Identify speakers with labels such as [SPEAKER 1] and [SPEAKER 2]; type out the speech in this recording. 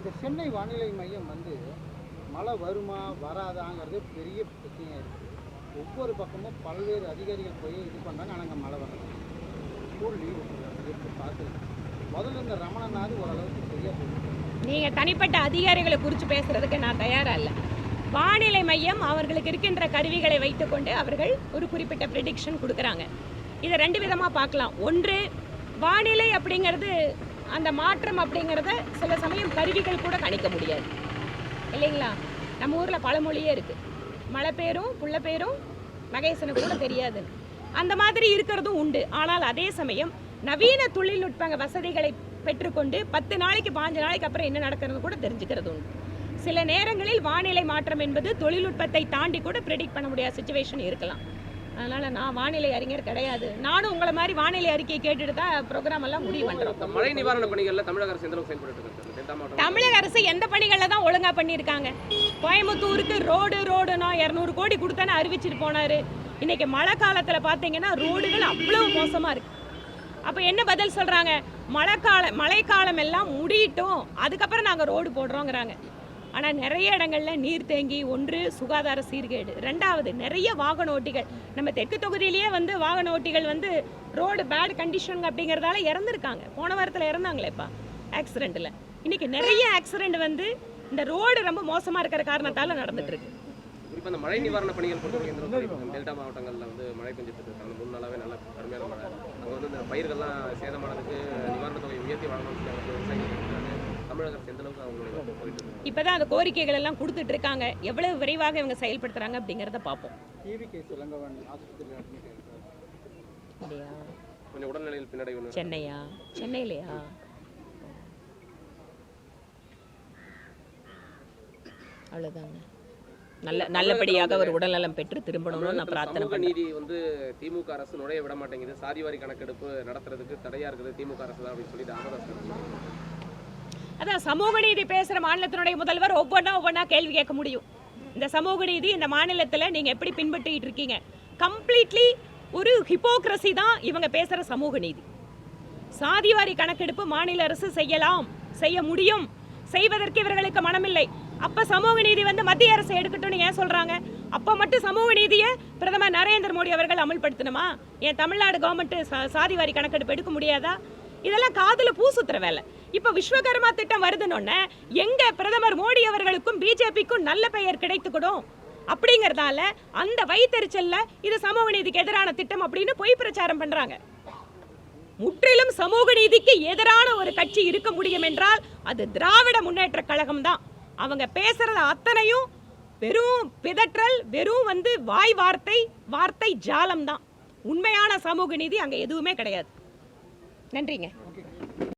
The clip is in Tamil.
[SPEAKER 1] இந்த சென்னை வானிலை மையம் மழை வருமா வராதாங்கிறது பெரிய பிரச்சனையாக இருக்குது. ஒவ்வொரு பக்கமும் பல்வேறு அதிகாரிகள் போய் இது பண்ணுறாங்க. ஆனால் அங்கே மழை வரல, ஸ்கூல் லீவ் விட்டுருக்காங்க. பார்த்துருக்கேன். முதல்ல இந்த ரமணனாவது ஓரளவுக்கு சரியாக போயிருக்கு.
[SPEAKER 2] நீங்கள் தனிப்பட்ட அதிகாரிகளை குறித்து பேசுகிறதுக்கு நான் தயாராக இல்லை. வானிலை மையம் அவர்களுக்கு இருக்கின்ற கருவிகளை வைத்துக்கொண்டு அவர்கள் ஒரு குறிப்பிட்ட ப்ரெடிக்ஷன் கொடுக்குறாங்க. இதை ரெண்டு விதமாக பார்க்கலாம். ஒன்று, வானிலை அப்படிங்கிறது அந்த மாற்றம் அப்படிங்கிறத சில சமயம் கருவிகள் கூட கணிக்க முடியாது இல்லைங்களா? நம்ம ஊரில் பழமொழியே இருக்குது, மழை பேரும் புள்ள பேரும் மகேசனுக்கு கூட தெரியாது. அந்த மாதிரி இருக்கிறதும் உண்டு. ஆனால் அதே சமயம் நவீன தொழில்நுட்ப வசதிகளை பெற்றுக்கொண்டு 10 நாளைக்கு 5 நாளைக்கு அப்புறம் என்ன நடக்கிறது கூட தெரிஞ்சுக்கிறது உண்டு. சில நேரங்களில் வானிலை மாற்றம் என்பது தொழில்நுட்பத்தை தாண்டி கூட ப்ரெடிக்ட் பண்ண முடியாத சிச்சுவேஷன் இருக்கலாம். அதனால் நான் வானிலை அறிஞர் கிடையாது. நானும் உங்களை மாதிரி வானிலை அறிக்கையை கேட்டுட்டு தான் ப்ரோக்ராம் எல்லாம் முடிவு பண்ணுறோம்.
[SPEAKER 3] மழை நிவாரண பணிகளில் தமிழக அரசு எந்த அளவுக்கு செயல்பட்டு?
[SPEAKER 2] தமிழக அரசு எந்த பணிகளில் தான் ஒழுங்காக பண்ணியிருக்காங்க? கோயம்புத்தூருக்கு ரோடுனா 200 கோடி கொடுத்தானே அறிவிச்சிட்டு போனார். இன்றைக்கி மழை காலத்தில் பார்த்தீங்கன்னா ரோடுகள் அவ்வளோ மோசமாக இருக்குது. அப்போ என்ன பதில் சொல்கிறாங்க? மழைக்காலம் எல்லாம் முடியட்டும், அதுக்கப்புறம் நாங்கள் ரோடு போடுறோங்கிறாங்க. ஆனால் நிறைய இடங்களில் நீர் தேங்கி, ஒன்று சுகாதார சீர்கேடு, ரெண்டாவது நிறைய வாகன ஓட்டிகள். நம்ம தெற்கு தொகுதியிலேயே வாகன ஓட்டிகள் ரோடு பேட் கண்டிஷன் அப்படிங்கிறதால இறந்துருக்காங்க. போன வாரத்தில் இறந்தாங்களேப்பா ஆக்சிடெண்ட்டில். இன்றைக்கி நிறைய ஆக்சிடெண்ட் இந்த ரோடு ரொம்ப மோசமாக இருக்கிற காரணத்தால் நடந்துட்டு இருக்கு.
[SPEAKER 3] குறிப்பாக அந்த மழை நிவாரண பணிகள் பொறுத்தவரைக்கும் டெல்டா மாவட்டங்களில் மழை பெஞ்சிட்டு இருக்காங்க. 3 நாளாகவே நல்ல கடுமையான மழை. அங்கே இந்த பயிர்கள்லாம் சேதமானதுக்கு நிவாரண தொகை உயர்த்தி வழங்கணும். தமிழக அரசு எந்த அளவுக்கு அவங்களுடைய போயிட்டு இருக்கு?
[SPEAKER 2] இப்போதான் அந்த கோரிக்கைகள் எல்லாம் கொடுத்துட்டு இருக்காங்க. எவ்வளவு விரைவாக இவங்க செயல்படுத்துறாங்க அப்படிங்கிறத பார்ப்போம்.
[SPEAKER 3] கொஞ்சம் உடல்நிலையில் பின்னடைவு.
[SPEAKER 2] சென்னையிலையா? அவ்வளோதாங்க. நல்லபடியாக ஒரு உடல்நலம் பெற்று திரும்பணும்னு நான் பிரார்த்தனை
[SPEAKER 3] பண்ணேன். நீதி திமுக அரசு நுழைய விட மாட்டேங்குது, சாதிவாரி கணக்கெடுப்பு நடத்துறதுக்கு தடையா இருக்குது திமுக அரசு தான் அப்படின்னு சொல்லி ராமதாஸ்.
[SPEAKER 2] அதான் சமூக நீதி பேசுகிற மாநிலத்தினுடைய முதல்வர் ஒவ்வொன்றா கேள்வி கேட்க முடியும். இந்த சமூக நீதி இந்த மாநிலத்தில் நீங்கள் எப்படி பின்பற்றிட்டு இருக்கீங்க? கம்ப்ளீட்லி ஒரு ஹிப்போக்ரஸி தான் இவங்க பேசுகிற சமூக நீதி. சாதிவாரி கணக்கெடுப்பு மாநில அரசு செய்ய முடியும், செய்வதற்கு இவர்களுக்கு மனமில்லை. அப்போ சமூக நீதி மத்திய அரசு எடுக்கட்டும்னு ஏன் சொல்கிறாங்க? அப்போ மட்டும் சமூக நீதியை பிரதமர் நரேந்திர மோடி அவர்கள் அமல்படுத்தணுமா? ஏன் தமிழ்நாடு கவர்மெண்ட் சாதிவாரி கணக்கெடுப்பு எடுக்க முடியாதா? இதெல்லாம் காதில் பூசுத்துற வேலை. இப்போ விஸ்வகர்மா திட்டம் வருதுன்னு எங்க பிரதமர் மோடி அவர்களுக்கும் பிஜேபிக்கும் நல்ல பெயர் கிடைத்துக்கூடும் அப்படிங்கிறதால அந்த வைத்தறிச்சல்ல இது சமூக நீதிக்கு எதிரான திட்டம் அப்படின்னு பொய் பிரச்சாரம் பண்றாங்க. முற்றிலும் சமூக நீதிக்கு எதிரான ஒரு கட்சி இருக்க முடியும் என்றால் அது திராவிட முன்னேற்ற கழகம் தான். அவங்க பேசுறது அத்தனையும் வெறும் பிதற்றல், வெறும் வாய் வார்த்தை ஜாலம் தான். உண்மையான சமூக நீதி அங்க எதுவுமே கிடையாது. நன்றிங்க.